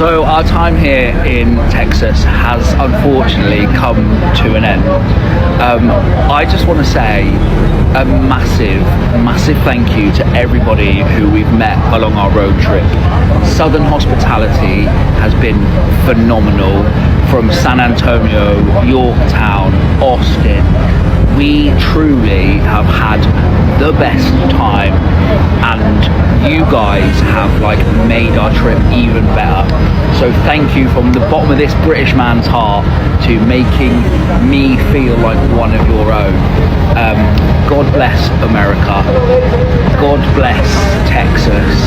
So our time here in Texas has unfortunately come to an end. I just want to say a massive thank you to everybody who we've met along our road trip. Southern hospitality has been phenomenal. From San Antonio, Yorktown, Austin, we truly have had the best time, and you guys have made our trip even better. So thank you from the bottom of this British man's heart to making me feel like one of your own. God bless America. God bless Texas.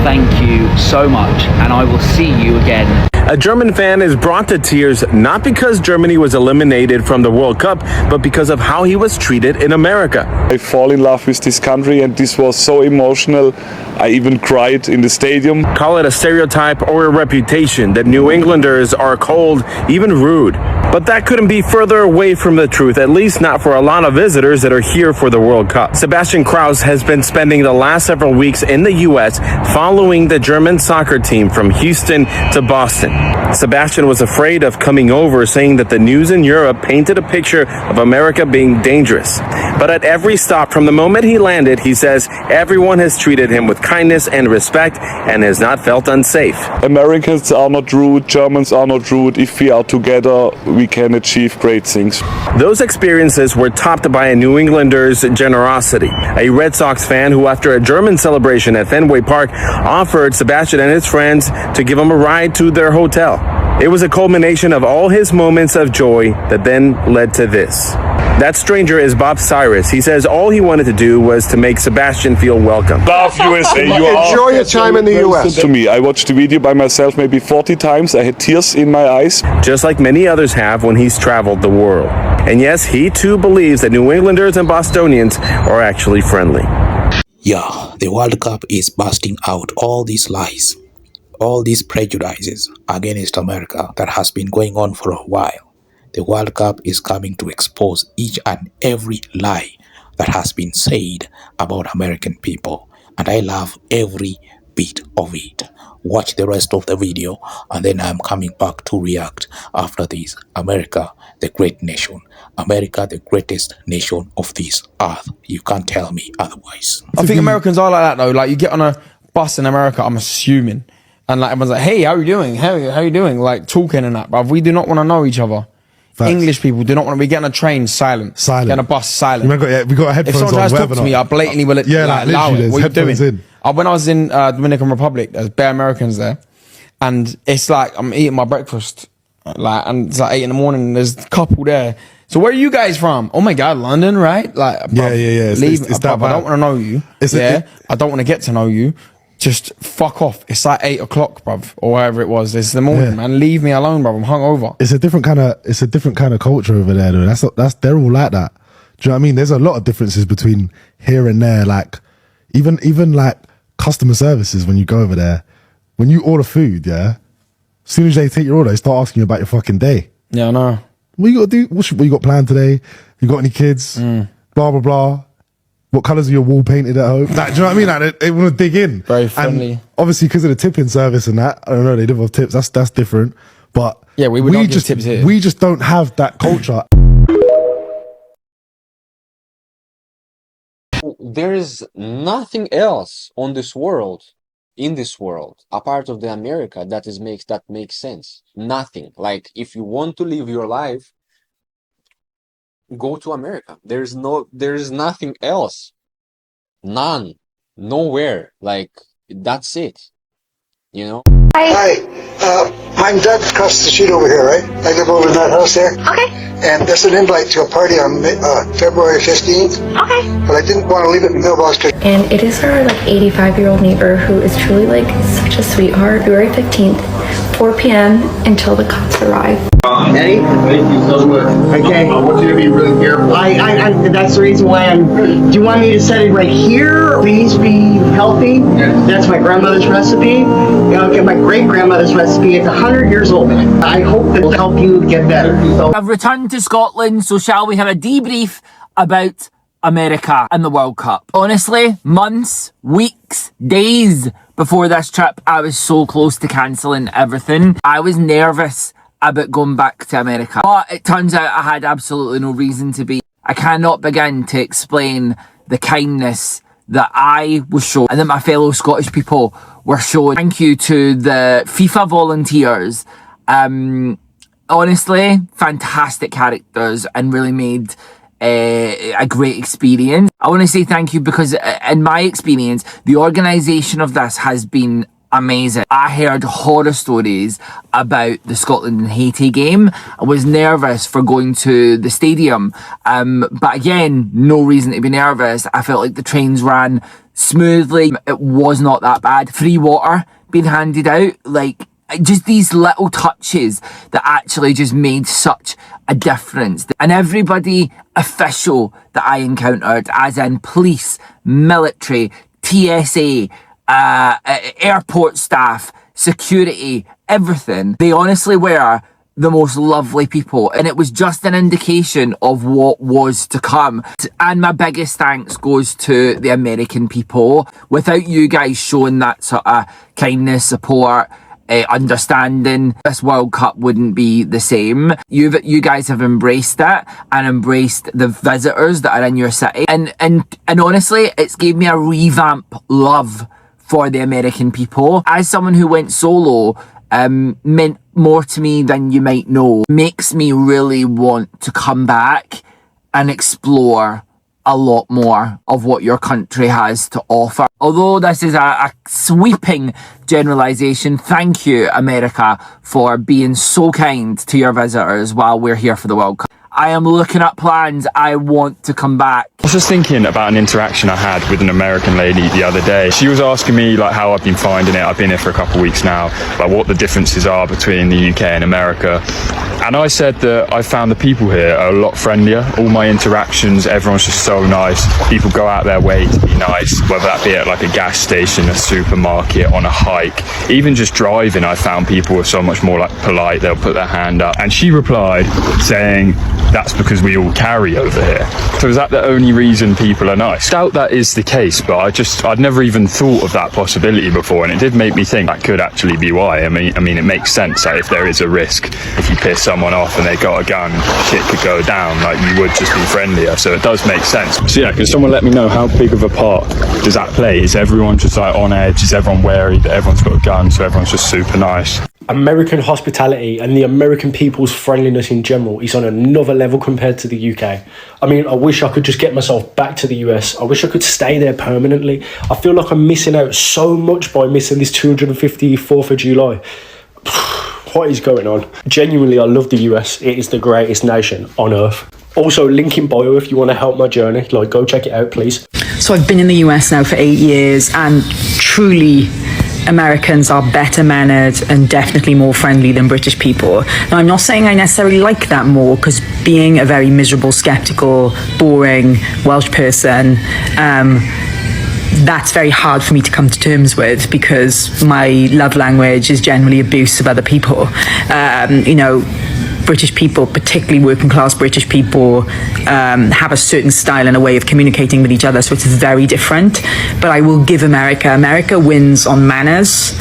Thank you so much, and I will see you again. A German fan is brought to tears not because Germany was eliminated from the World Cup, but because of how he was treated in America. I fall in love with this country, and this was so emotional. I even cried in the stadium. Call it a stereotype or a reputation that New Englanders are cold, even rude. But that couldn't be further away from the truth, at least not for a lot of visitors that are here for the World Cup. Sebastian Kraus has been spending the last several weeks in the U.S. following the German soccer team from Houston to Boston. Sebastian was afraid of coming over, saying that the news in Europe painted a picture of America being dangerous. But at every stop from the moment he landed, he says everyone has treated him with kindness and respect and has not felt unsafe. Americans are not rude, Germans are not rude. If we are together, we can achieve great things. Those experiences were topped by a New Englander's generosity. A Red Sox fan who, after a German celebration at Fenway Park, offered Sebastian and his friends to give him a ride to their hotel. It was a culmination of all his moments of joy that then led to this. That stranger is Bob Cyrus. He says all he wanted to do was to make Sebastian feel welcome. Love USA. Enjoy your time in the US. To me, I watched the video by myself maybe 40 times. I had tears in my eyes. Just like many others have when he's traveled the world. And yes, he too believes that New Englanders and Bostonians are actually friendly. Yeah, the World Cup is busting out all these lies, all these prejudices against America that has been going on for a while. The World Cup is coming to expose each and every lie that has been said about American people. And I love every bit of it. Watch the rest of the video, and then I'm coming back to react after this. America, the great nation. America, the greatest nation of this earth. You can't tell me otherwise. I think Americans are like that though. Like, you get on a bus in America, I'm assuming, and everyone's like, hey, how are you doing? How you doing? Like, talking and that, bruv. We do not want to know each other. Facts. English people do not want to be getting on a train silent. Get on a bus silent. We got headphones on. If someone tries to talk to me, I blatantly will allow it. What are you doing? When I was in Dominican Republic, there's bare Americans there, and it's like I'm eating my breakfast, and it's like 8 in the morning. And there's a couple there. So where are you guys from? Oh my God, London, right? Like, yeah. Leave. It's that I don't want to know you. I don't want to get to know you. Just fuck off. It's like 8 o'clock, bruv, or whatever it was. It's the morning, man. Leave me alone, bruv. I'm hungover. It's a different kind of culture over there, though. That's they're all like that. Do you know what I mean? There's a lot of differences between here and there. Like, even like customer services when you go over there, when you order food, yeah, as soon as they take your order, they start asking you about your fucking day. Yeah, I know. What you got to do? What you got planned today? You got any kids? Blah blah blah. What colours are your wall painted at home? Like, do you know what I mean? Like, they want to dig in. Very friendly. And obviously, because of the tipping service and that, I don't know, they live off tips. That's different. But yeah, we don't give tips here. We just don't have that culture. There is nothing else on this world, in this world, apart of the America that makes sense. Nothing. Like, if you want to live your life, go to America. There is nothing else. None. Nowhere. Like, that's it. You know? Hi. I'm Doug across the street over here, right? I live over in that house there. Okay. And there's an invite to a party on February 15th. Okay. But I didn't want to leave it in the mailbox. And it is our 85-year-old neighbor who is truly such a sweetheart. February 15th, 4 p.m. until the cops arrive. Eddie? Thank you so much. Okay. I want you to be really careful. That's the reason why do you want me to set it right here? Please be healthy. Yes. That's my grandmother's recipe. Okay, my great-grandmother's recipe. It's 100 years old. I hope it will help you get better. So, I've returned to Scotland, so shall we have a debrief about America and the World Cup? Honestly, months, weeks, days before this trip, I was so close to cancelling everything. I was nervous about going back to America, but it turns out I had absolutely no reason to be. I cannot begin to explain the kindness that I was shown and that my fellow Scottish people were shown. Thank you to the FIFA volunteers. Honestly, fantastic characters and really made a great experience. I want to say thank you because in my experience, the organisation of this has been amazing. I heard horror stories about the Scotland and Haiti game. I was nervous for going to the stadium, but again, no reason to be nervous. I felt like the trains ran smoothly. It was not that bad. Free water being handed out, like just these little touches that actually just made such a difference. And everybody official that I encountered, as in police, military, TSA, airport staff, security, everything, they honestly were the most lovely people, and it was just an indication of what was to come. And my biggest thanks goes to the American people. Without you guys showing that sort of kindness, support, understanding, this World Cup wouldn't be the same. You guys have embraced it and embraced the visitors that are in your city, and honestly, it's gave me a revamp love for the American people. As someone who went solo, meant more to me than you might know. Makes me really want to come back and explore a lot more of what your country has to offer. Although this is a sweeping generalization, thank you, America, for being so kind to your visitors while we're here for the World Cup. I am looking at plans. I want to come back. I was just thinking about an interaction I had with an American lady the other day. She was asking me like how I've been finding it. I've been here for a couple of weeks now, like what the differences are between the UK and America. And I said that I found the people here are a lot friendlier. All my interactions, everyone's just so nice. People go out their way to be nice, whether that be at like a gas station, a supermarket, on a hike, even just driving. I found people were so much more like polite. They'll put their hand up. And she replied saying, that's because we all carry over here. So is that the only reason people are nice? I doubt that is the case, but I'd never even thought of that possibility before, and it did make me think that could actually be why. I mean, it makes sense that if there is a risk, if you piss someone off and they got a gun, shit could go down, like you would just be friendlier, so it does make sense. So yeah, can someone let me know how big of a part does that play? Is everyone just like on edge? Is everyone wary that everyone's got a gun, so everyone's just super nice? American hospitality and the American people's friendliness in general is on another level compared to the UK. I mean, I wish I could just get myself back to the US. I wish I could stay there permanently. I feel like I'm missing out so much by missing this 254th of July. What is going on? Genuinely, I love the US. It is the greatest nation on earth. Also, link in bio if you want to help my journey. Like, go check it out, please. So I've been in the US now for 8 years, and truly, Americans are better mannered and definitely more friendly than British people. Now, I'm not saying I necessarily like that more, because being a very miserable, skeptical, boring Welsh person, that's very hard for me to come to terms with, because my love language is generally abuse of other people. British people, particularly working class British people, have a certain style and a way of communicating with each other, so it's very different. But I will give America wins on manners,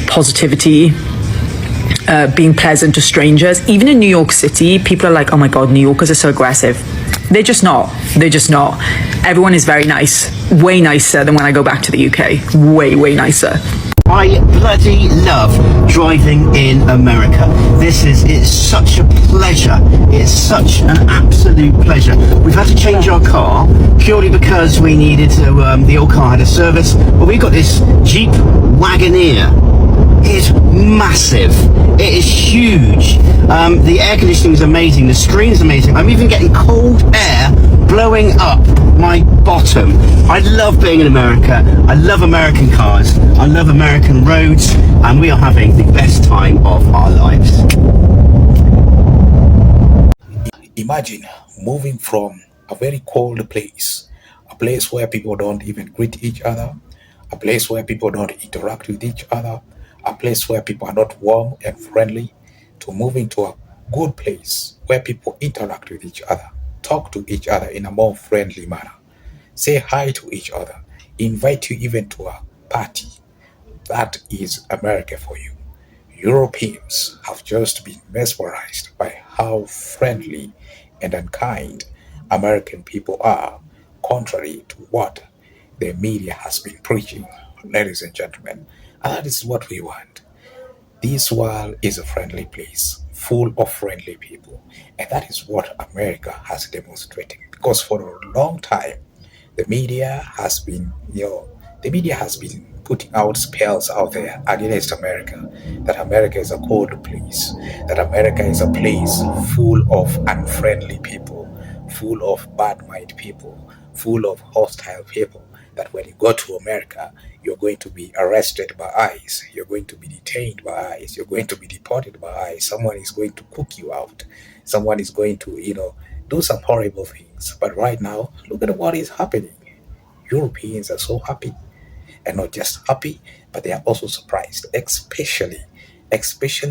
positivity, being pleasant to strangers. Even in New York City, people are like, oh my God, New Yorkers are so aggressive. They're just not. Everyone is very nice, way nicer than when I go back to the UK. Way, way nicer. I bloody love driving in America. It's such a pleasure. It's such an absolute pleasure. We've had to change our car purely because we needed to, the old car had a service, but we got this Jeep Wagoneer. It's massive. It is huge. The air conditioning is amazing. The screen is amazing. I'm even getting cold air blowing up my bottom. I love being in America. I love American cars. I love American roads, and we are having the best time of our lives. Imagine moving from a very cold place, a place where people don't even greet each other, a place where people don't interact with each other, a place where people are not warm and friendly, to moving to a good place where people interact with each other, talk to each other in a more friendly manner, say hi to each other, invite you even to a party. That is America for you. Europeans have just been mesmerized by how friendly and unkind American people are, contrary to what the media has been preaching, ladies and gentlemen. And that is what we want. This world is a friendly place, full of friendly people. And that is what America has demonstrated. Because for a long time, the media has been, the media has been putting out spells out there against America, that America is a cold place, that America is a place full of unfriendly people, full of bad mind people, full of hostile people, that when you go to America, you're going to be arrested by ICE, you're going to be detained by ICE, you're going to be deported by ICE, someone is going to cook you out, someone is going to, do some horrible things. But right now, look at what is happening. Europeans are so happy, and not just happy, but they are also surprised, especially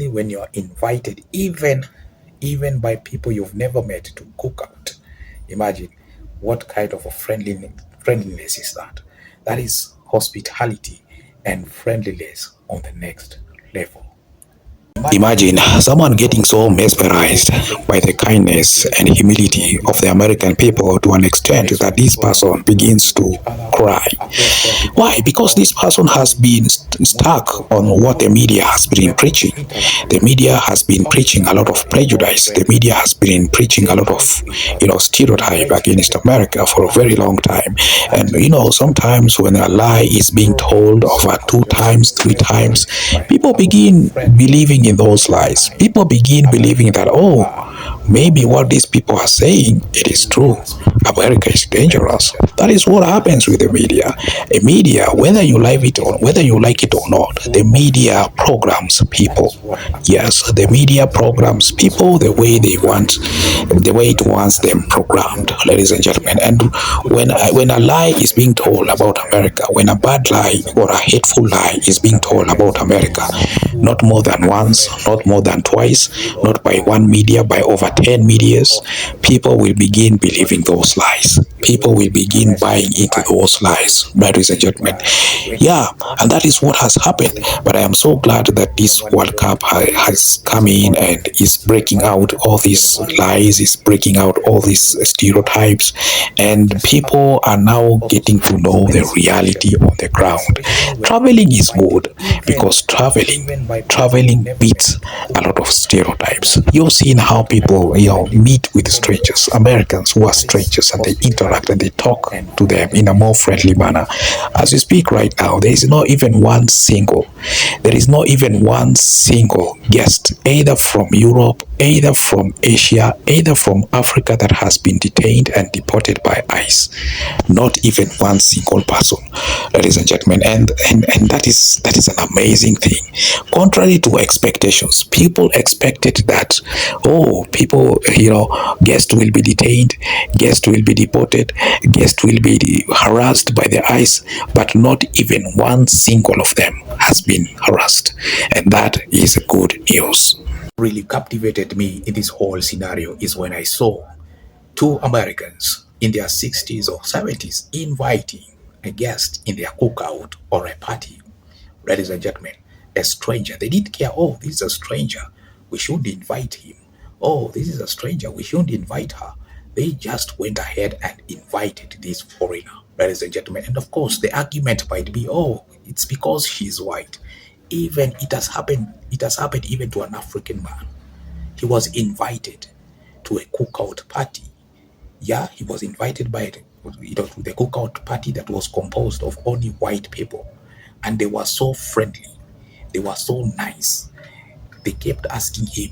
when you're invited, even by people you've never met, to cook out. Imagine what kind of a friendliness is that. That is hospitality and friendliness on the next level. Imagine someone getting so mesmerized by the kindness and humility of the American people to an extent that this person begins to cry. Why? Because this person has been stuck on what the media has been preaching. The media has been preaching a lot of prejudice. The media has been preaching a lot of, stereotype against America for a very long time. And, sometimes when a lie is being told over 2 times, 3 times, people begin believing in those lies. People begin believing that, maybe what these people are saying, it is true. America is dangerous. That is what happens with the media. A media, whether you like it or not, the media programs people. Yes, the media programs people the way it wants them programmed, ladies and gentlemen. And when a lie is being told about America, when a bad lie or a hateful lie is being told about America, not more than once, not more than twice, not by one media, by over 10 medias, people will begin believing those lies. People will begin buying into those lies, ladies and gentlemen. Yeah, and that is what has happened. But I am so glad that this World Cup has come in and is breaking out all these lies, is breaking out all these stereotypes, and people are now getting to know the reality on the ground. Traveling is good because traveling beats a lot of stereotypes. You've seen how people meet with strangers, Americans who are strangers, and they interact and they talk to them in a more friendly manner. As we speak right now, there is not even one single guest, either from Europe, either from Asia, either from Africa, that has been detained and deported by ICE. Not even one single person, ladies and gentlemen. And that is an amazing thing. Contrary to expectations, people expected that, guests will be detained, guests will be deported, guests will be harassed by the ICE, but not even one single of them has been harassed. And that is good news. Really captivated me in this whole scenario is when I saw 2 Americans in their 60s or 70s inviting a guest in their cookout or a party. Ladies and gentlemen, a stranger. They didn't care, this is a stranger, we shouldn't invite him. This is a stranger, we shouldn't invite her. They just went ahead and invited this foreigner, ladies and gentlemen. And of course, the argument might be, it's because she's white. Even it has happened even to an African man. He was invited to a cookout party. Yeah, he was invited to the cookout party that was composed of only white people. And they were so friendly. They were so nice. They kept asking him,